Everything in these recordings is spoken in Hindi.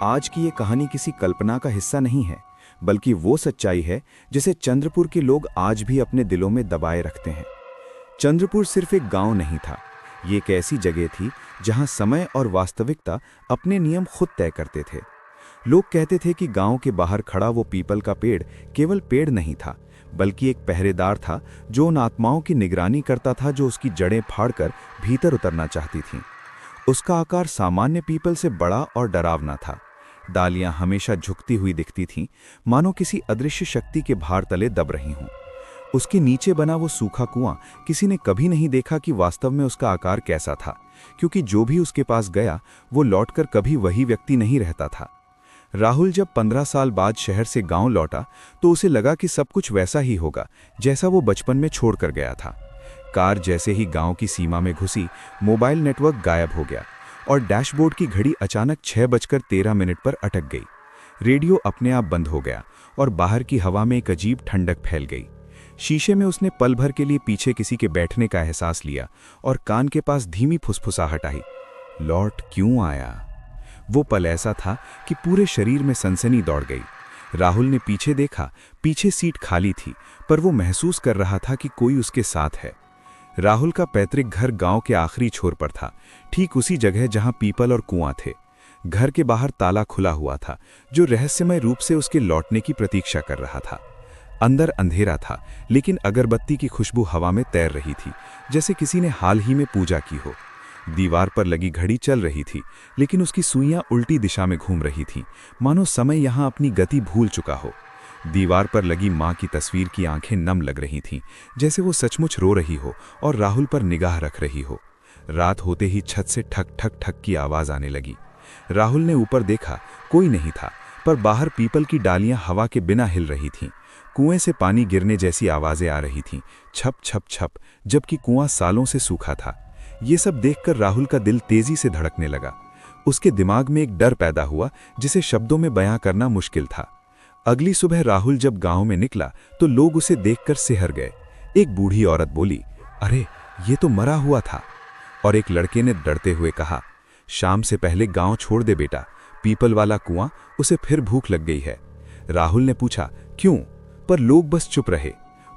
आज की ये कहानी किसी कल्पना का हिस्सा नहीं है, बल्कि वो सच्चाई है जिसे चंद्रपुर के लोग आज भी अपने दिलों में दबाए रखते हैं। चंद्रपुर सिर्फ एक गांव नहीं था, ये एक ऐसी जगह थी जहां समय और वास्तविकता अपने नियम खुद तय करते थे। लोग कहते थे कि गांव के बाहर खड़ा वो पीपल का पेड़ केवल पेड़ नहीं था, बल्कि एक पहरेदार था जो उन आत्माओं की निगरानी करता था जो उसकी जड़ें फाड़कर भीतर उतरना चाहती थीं। उसका आकार सामान्य पीपल से बड़ा और डरावना था। डालियां हमेशा झुकती हुई दिखती थीं, मानो किसी अदृश्य शक्ति के भार तले दब रही हों। उसके नीचे बना वो सूखा कुआं किसी ने कभी नहीं देखा कि वास्तव में उसका आकार कैसा था, क्योंकि जो भी उसके पास गया वो लौटकर कभी वही व्यक्ति नहीं रहता था। राहुल जब 15 साल बाद शहर से गांव लौटा तो उसे लगा कि सब कुछ वैसा ही होगा जैसा वो बचपन में छोड़कर गया था। कार जैसे ही गांव की सीमा में घुसी, मोबाइल नेटवर्क गायब हो गया और डैशबोर्ड की घड़ी अचानक 6:13 पर अटक गई। रेडियो अपने आप बंद हो गया और बाहर की हवा में एक अजीब ठंडक फैल गई। शीशे में उसने पल भर के लिए पीछे किसी के बैठने का एहसास लिया और कान के पास धीमी फुसफुसाहट आई, लौट क्यों आया। वो पल ऐसा था कि पूरे शरीर में सनसनी दौड़ गई। राहुल ने पीछे देखा, पीछे सीट खाली थी, पर वो महसूस कर रहा था कि कोई उसके साथ है। राहुल का पैतृक घर गांव के आखिरी छोर पर था, ठीक उसी जगह जहां पीपल और कुआं थे। घर के बाहर ताला खुला हुआ था, जो रहस्यमय रूप से उसके लौटने की प्रतीक्षा कर रहा था। अंदर अंधेरा था, लेकिन अगरबत्ती की खुशबू हवा में तैर रही थी, जैसे किसी ने हाल ही में पूजा की हो। दीवार पर लगी घड़ी चल रही थी, लेकिन उसकी सुइयां उल्टी दिशा में घूम रही थीं, मानो समय यहां अपनी गति भूल चुका हो। दीवार पर लगी मां की तस्वीर की आंखें नम लग रही थीं, जैसे वो सचमुच रो रही हो और राहुल पर निगाह रख रही हो। रात होते ही छत से ठक ठक ठक की आवाज आने लगी। राहुल ने ऊपर देखा, कोई नहीं था, पर बाहर पीपल की डालियां हवा के बिना हिल रही थीं। कुएं से पानी गिरने जैसी आवाजें आ रही थीं, छप छप छप, जबकि कुआं सालों से सूखा था। ये सब देखकर राहुल का दिल तेजी से धड़कने लगा। उसके दिमाग में एक डर पैदा हुआ जिसे शब्दों में बयां करना मुश्किल था। अगली सुबह राहुल जब गांव में निकला तो लोग उसे देखकर सिहर गए। एक बूढ़ी औरत बोली, अरे ये तो मरा हुआ था। और एक लड़के ने डरते हुए कहा, शाम से पहले गांव छोड़ दे बेटा, पीपल वाला कुआं, उसे फिर भूख लग गई है। राहुल ने पूछा, क्यों? पर लोग बस चुप रहे।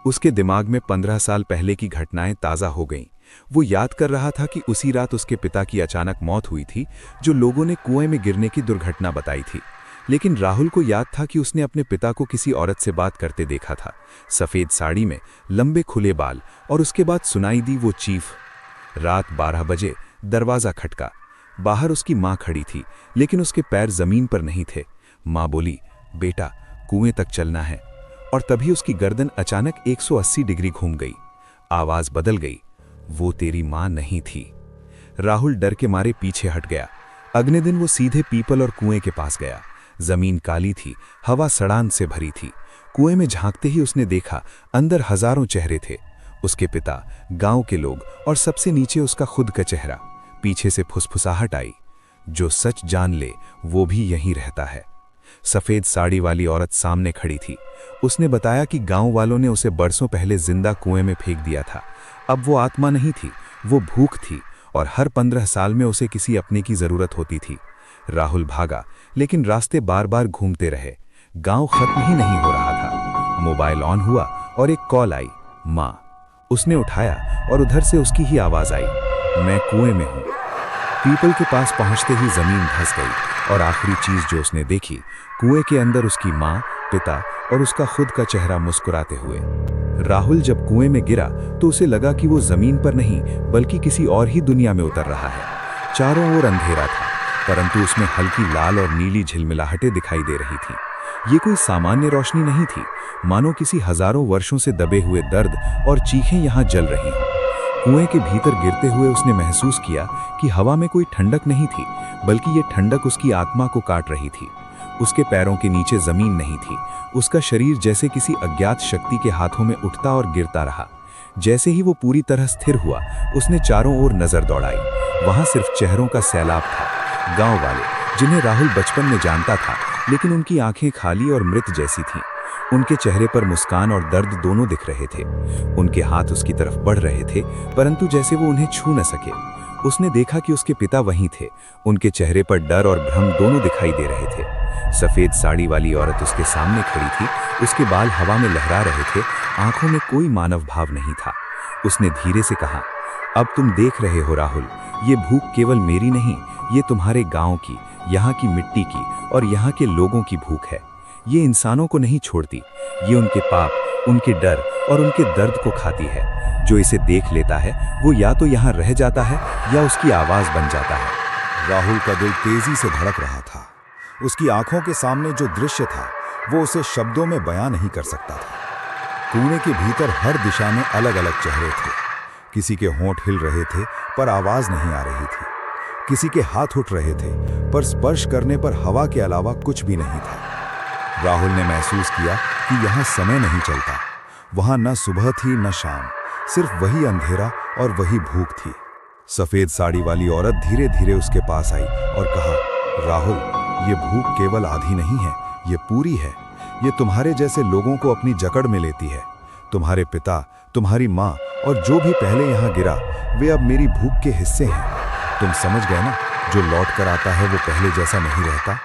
उसके दिमाग में 15 साल पहले की घटनाएं ताज़ा हो गईं। वो याद कर रहा था कि उसी रात उसके पिता की अचानक मौत हुई थी, जो लोगों ने कुएं में गिरने की दुर्घटना बताई थी। लेकिन राहुल को याद था कि उसने अपने पिता को किसी औरत से बात करते देखा था, सफ़ेद साड़ी में, लंबे खुले बाल, और उसके बाद सुनाई दी वो चीख। रात 12 बजे दरवाज़ा खटका। बाहर उसकी माँ खड़ी थी, लेकिन उसके पैर ज़मीन पर नहीं थे। माँ बोली, बेटा कुएं तक चलना है। और तभी उसकी गर्दन अचानक 180 डिग्री घूम गई। आवाज़ बदल गई, वो तेरी माँ नहीं थी। राहुल डर के मारे पीछे हट गया। अगले दिन वो सीधे पीपल और कुएं के पास गया। जमीन काली थी, हवा सड़ान से भरी थी। कुएं में झांकते ही उसने देखा, अंदर हजारों चेहरे थे। उसके पिता, गांव के लोग और सबसे नीचे उसका खुद का चेहरा। पीछे से फुसफुसाहट आई, जो सच जान ले वो भी यहीं रहता है। सफेद साड़ी वाली औरत सामने खड़ी थी। उसने बताया कि गांव वालों ने उसे बरसों पहले जिंदा कुएं में फेंक दिया था। अब वो आत्मा नहीं थी, वो भूख थी, और हर 15 साल में उसे किसी अपने की जरूरत होती थी। राहुल भागा, लेकिन रास्ते बार बार घूमते रहे। गांव खत्म ही नहीं हो रहा था। मोबाइल ऑन हुआ और एक कॉल आई, माँ। उसने उठाया और उधर से उसकी ही आवाज आई, मैं कुएं में हूँ। पीपल के पास पहुंचते ही जमीन धंस गई और आखिरी चीज जो उसने देखी, कुएं के अंदर उसकी माँ, पिता और उसका खुद का चेहरा मुस्कुराते हुए। राहुल जब कुएं में गिरा तो उसे लगा कि वो जमीन पर नहीं, बल्कि किसी और ही दुनिया में उतर रहा है। चारों ओर अंधेरा था, परंतु उसमें हल्की लाल और नीली झिलमिलाहटें दिखाई दे रही थीं। ये कोई सामान्य रोशनी नहीं थी, मानो किसी हजारों वर्षों से दबे हुए दर्द और चीखें यहाँ जल रही हों। कुएं के भीतर गिरते हुए उसने महसूस किया कि हवा में कोई ठंडक नहीं थी, बल्कि ये ठंडक उसकी आत्मा को काट रही थी। उसके पैरों के नीचे जमीन नहीं थी। उसका शरीर जैसे किसी अज्ञात शक्ति के हाथों में उठता और गिरता रहा। जैसे ही वो पूरी तरह स्थिर हुआ, उसने चारों ओर नजर दौड़ाई। वहां सिर्फ चेहरों का सैलाब था। गांव वाले, जिन्हें राहुल बचपन में जानता था, लेकिन उनकी आंखें खाली और मृत जैसी थीं। उनके चेहरे पर मुस्कान और दर्द दोनों दिख रहे थे। उनके हाथ उसकी तरफ बढ़ रहे थे, परंतु जैसे वो उन्हें छू न सके। उसने देखा कि उसके पिता वहीं थे। उनके चेहरे पर डर और भ्रम दोनों दिखाई दे रहे थे। सफेद साड़ी वाली औरत उसके सामने खड़ी थी। उसके बाल हवा में लहरा रहे थे, आंखों में कोई मानव भाव नहीं था। उसने धीरे से कहा, अब तुम देख रहे हो राहुल, ये भूख केवल मेरी नहीं, ये तुम्हारे गांव की, यहाँ की मिट्टी की और यहाँ के लोगों की भूख है। ये इंसानों को नहीं छोड़ती, ये उनके पाप, उनके डर और उनके दर्द को खाती है। जो इसे देख लेता है वो या तो यहाँ रह जाता है या उसकी आवाज बन जाता है। राहुल का दिल तेजी से धड़क रहा था। उसकी आंखों के सामने जो दृश्य था वो उसे शब्दों में बयां नहीं कर सकता था। कुएं के भीतर हर दिशा में अलग अलग चेहरे थे। किसी के होंठ हिल रहे थे पर आवाज नहीं आ रही थी। किसी के हाथ उठ रहे थे पर स्पर्श करने पर हवा के अलावा कुछ भी नहीं था। राहुल ने महसूस किया कि यहाँ समय नहीं चलता। वहां न सुबह थी न शाम, सिर्फ वही अंधेरा और वही भूख थी। सफेद साड़ी वाली औरत धीरे धीरे उसके पास आई और कहा, राहुल, ये भूख केवल आधी नहीं है, ये पूरी है। ये तुम्हारे जैसे लोगों को अपनी जकड़ में लेती है। तुम्हारे पिता, तुम्हारी माँ और जो भी पहले यहाँ गिरा, वे अब मेरी भूख के हिस्से हैं। तुम समझ गए ना, जो लौट कर आता है वो पहले जैसा नहीं रहता।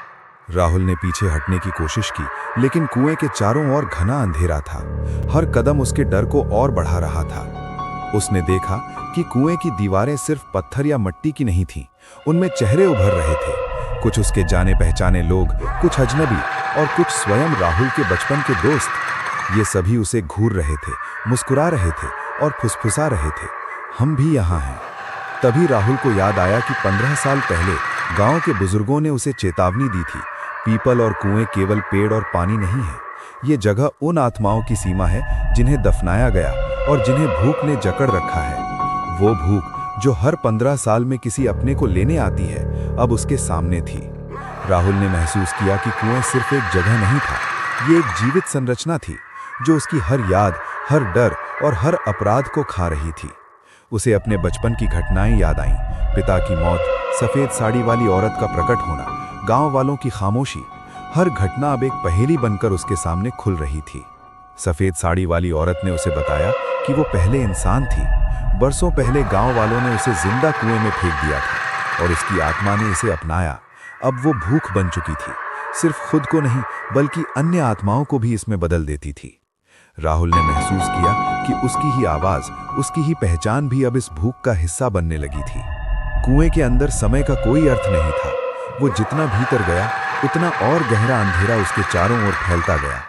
राहुल ने पीछे हटने की कोशिश की, लेकिन कुएं के चारों ओर घना अंधेरा था। हर कदम उसके डर को और बढ़ा रहा था। उसने देखा कि कुएं की दीवारें सिर्फ पत्थर या मिट्टी की नहीं थीं, उनमें चेहरे उभर रहे थे। कुछ उसके जाने पहचाने लोग, कुछ अजनबी और कुछ स्वयं राहुल के बचपन के दोस्त। ये सभी उसे घूर रहे थे, मुस्कुरा रहे थे और फुसफुसा रहे थे, हम भी यहाँ हैं। तभी राहुल को याद आया कि 15 साल पहले गांव के बुजुर्गों ने उसे चेतावनी दी थी, पीपल और कुएं केवल पेड़ और पानी नहीं है, ये जगह उन आत्माओं की सीमा है जिन्हें दफनाया गया और जिन्हें भूख ने जकड़ रखा है। वो भूख जो हर 15 साल में किसी अपने को लेने आती है, अब उसके सामने थी। राहुल ने महसूस किया कि कुएं सिर्फ एक जगह नहीं था, ये एक जीवित संरचना थी जो उसकी हर याद, हर डर और हर अपराध को खा रही थी। उसे अपने बचपन की घटनाएं याद आईं, पिता की मौत, सफेद साड़ी वाली औरत का प्रकट होना, गांव वालों की खामोशी। हर घटना अब एक पहेली बनकर उसके सामने खुल रही थी। सफेद साड़ी वाली औरत ने उसे बताया कि वो पहले इंसान थी। बरसों पहले गांव वालों ने उसे जिंदा कुएं में फेंक दिया था और उसकी आत्मा ने इसे अपनाया। अब वो भूख बन चुकी थी, सिर्फ खुद को नहीं बल्कि अन्य आत्माओं को भी इसमें बदल देती थी। राहुल ने महसूस किया कि उसकी ही आवाज, उसकी ही पहचान भी अब इस भूख का हिस्सा बनने लगी थी। कुएं के अंदर समय का कोई अर्थ नहीं था। वो जितना भीतर गया उतना और गहरा अंधेरा उसके चारों ओर फैलता गया।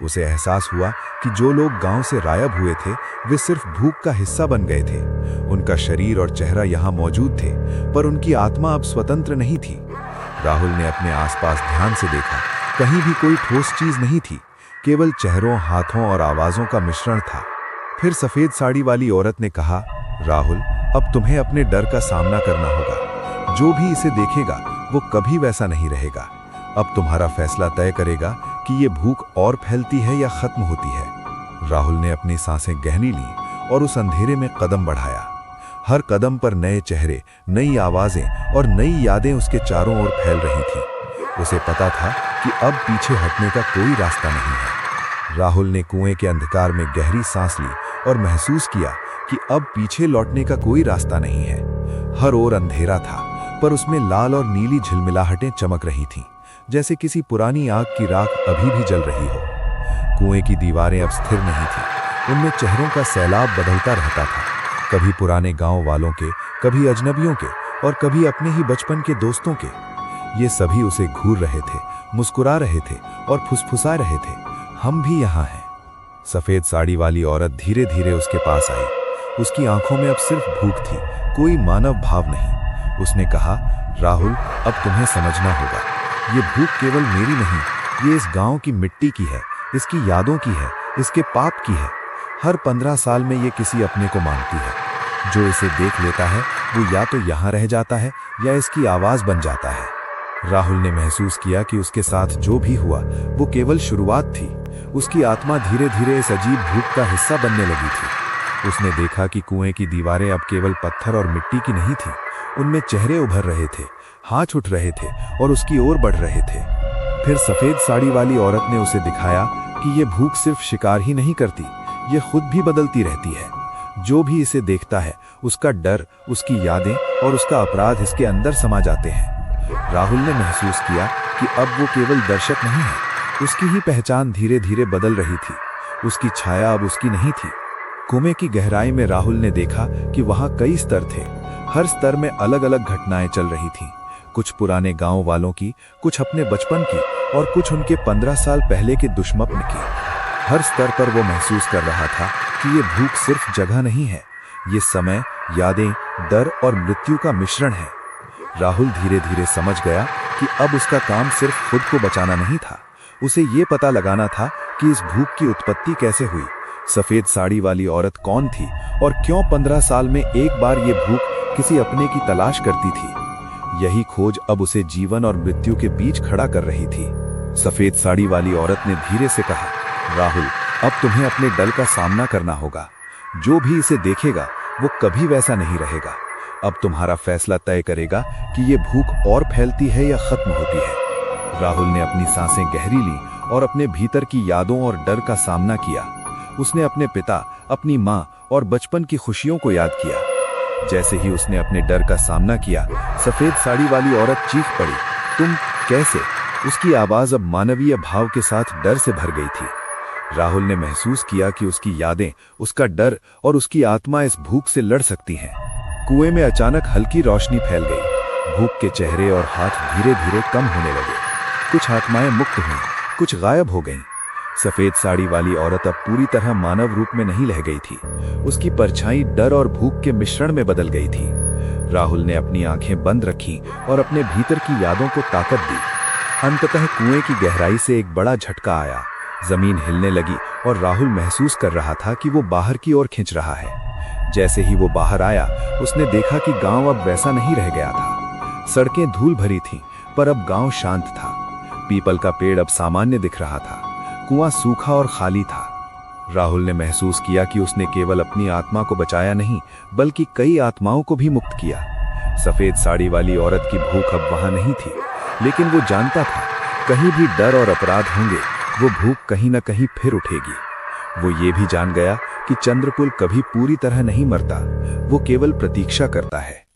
उसे एहसास हुआ कि जो लोग गांव से गायब हुए थे वे सिर्फ भूख का हिस्सा बन गए थे। उनका शरीर और चेहरा यहाँ मौजूद थे पर उनकी आत्मा अब स्वतंत्र नहीं थी। राहुल ने अपने आसपास ध्यान से देखा, कहीं भी कोई ठोस चीज नहीं थी, केवल चेहरों, हाथों और आवाजों का मिश्रण था। फिर सफेद साड़ी वाली औरत ने कहा, राहुल, अब तुम्हें अपने डर का सामना करना होगा। जो भी इसे देखेगा वो कभी वैसा नहीं रहेगा। अब तुम्हारा फैसला तय करेगा कि ये भूख और फैलती है या खत्म होती है। राहुल ने अपनी सांसें गहरी ली और उस अंधेरे में कदम बढ़ाया। हर कदम पर नए चेहरे, नई आवाजें और नई यादें उसके चारों ओर फैल रही थीं। उसे पता था कि अब पीछे हटने का कोई रास्ता नहीं है। राहुल ने कुएं के अंधकार में गहरी सांस ली और महसूस किया कि अब पीछे लौटने का कोई रास्ता नहीं है। हर ओर अंधेरा था पर उसमें लाल और नीली झिलमिलाहटें चमक रही थीं, जैसे किसी पुरानी आग की राख अभी भी जल रही हो। कुएं की दीवारें अब स्थिर नहीं थीं, उनमें चेहरों का सैलाब बदलता रहता था, कभी पुराने गांव वालों के, कभी अजनबियों के और कभी अपने ही बचपन के दोस्तों के। ये सभी उसे घूर रहे थे, मुस्कुरा रहे थे और फुसफुसा रहे थे, हम भी यहाँ हैं। सफेद साड़ी वाली औरत धीरे धीरे उसके पास आई। उसकी आंखों में अब सिर्फ भूख थी, कोई मानव भाव नहीं। उसने कहा, राहुल, अब तुम्हें समझना होगा, ये भूख केवल मेरी नहीं, ये इस गांव की मिट्टी की है, इसकी यादों की है, इसके पाप की है। हर 15 साल में ये किसी अपने को मांगती है। जो इसे देख लेता है वो या तो यहाँ रह जाता है या इसकी आवाज बन जाता है। राहुल ने महसूस किया कि उसके साथ जो भी हुआ वो केवल शुरुआत थी। उसकी आत्मा धीरे धीरे इस अजीब भूख का हिस्सा बनने लगी थी। उसने देखा कि कुएं की दीवारें अब केवल पत्थर और मिट्टी की नहीं थीं, उनमें चेहरे उभर रहे थे, हाथ उठ रहे थे और उसकी ओर बढ़ रहे थे। फिर सफेद साड़ी वाली औरत ने उसे दिखाया कि ये भूख सिर्फ शिकार ही नहीं करती, ये खुद भी बदलती रहती है। जो भी इसे देखता है उसका डर, उसकी यादें और उसका अपराध इसके अंदर समा जाते हैं। राहुल ने महसूस किया कि अब वो केवल दर्शक नहीं है, उसकी ही पहचान धीरे धीरे बदल रही थी। उसकी छाया अब उसकी नहीं थी। कुएं की गहराई में राहुल ने देखा कि वहां कई स्तर थे। हर स्तर में अलग अलग घटनाएं चल रही थीं। कुछ पुराने गांव वालों की, कुछ अपने बचपन की और कुछ उनके 15 साल पहले के दुश्मन की। हर स्तर पर वो महसूस कर रहा था कि ये भूख सिर्फ जगह नहीं है, ये समय, यादें, डर और मृत्यु का मिश्रण है। राहुल धीरे धीरे समझ गया कि अब उसका काम सिर्फ खुद को बचाना नहीं था, उसे ये पता लगाना था कि इस भूख की उत्पत्ति कैसे हुई, सफेद साड़ी वाली औरत कौन थी और क्यों 15 साल में एक बार ये भूख किसी अपने की तलाश करती थी। यही खोज अब उसे जीवन और मृत्यु के बीच खड़ा कर रही थी। सफेद साड़ी वाली औरत ने धीरे से कहा, राहुल, अब तुम्हें अपने डर का सामना करना होगा। जो भी इसे देखेगा वो कभी वैसा नहीं रहेगा। अब तुम्हारा फैसला तय करेगा कि ये भूख और फैलती है या खत्म होती है। राहुल ने अपनी सांसें गहरी ली और अपने भीतर की यादों और डर का सामना किया। उसने अपने पिता, अपनी माँ और बचपन की खुशियों को याद किया। जैसे ही उसने अपने डर का सामना किया, सफेद साड़ी वाली औरत चीख पड़ी, तुम कैसे? उसकी आवाज अब मानवीय भाव के साथ डर से भर गई थी। राहुल ने महसूस किया कि उसकी यादें, उसका डर और उसकी आत्मा इस भूख से लड़ सकती हैं। कुएं में अचानक हल्की रोशनी फैल गई। भूख के चेहरे और हाथ धीरे धीरे कम होने लगे। कुछ आत्माएं मुक्त हुईं, कुछ गायब हो गईं। सफेद साड़ी वाली औरत अब पूरी तरह मानव रूप में नहीं रह गई थी। उसकी परछाई डर और भूख के मिश्रण में बदल गई थी। राहुल ने अपनी आंखें बंद रखी और अपने भीतर की यादों को ताकत दी। अंततः कुएं की गहराई से एक बड़ा झटका आया। जमीन हिलने लगी और राहुल महसूस कर रहा था कि वो बाहर की ओर खिंच रहा है। जैसे ही वो बाहर आया, उसने देखा कि गांव अब वैसा नहीं रह गया था। सड़कें धूल भरी थीं, पर अब गांव शांत था। पीपल का पेड़ अब सामान्य दिख रहा था। कुआं सूखा और खाली था। राहुल ने महसूस किया कि उसने केवल अपनी आत्मा को बचाया नहीं, बल्कि कई आत्माओं को भी मुक्त किया। सफेद साड़ी वाली औरत की भूख अब वहां नहीं थी, लेकिन वो जानता था कहीं भी डर और अपराध होंगे, वो भूख कहीं न कहीं फिर उठेगी। वो ये भी जान गया कि चंद्रपुर कभी पूरी तरह नहीं मरता, वो केवल प्रतीक्षा करता है।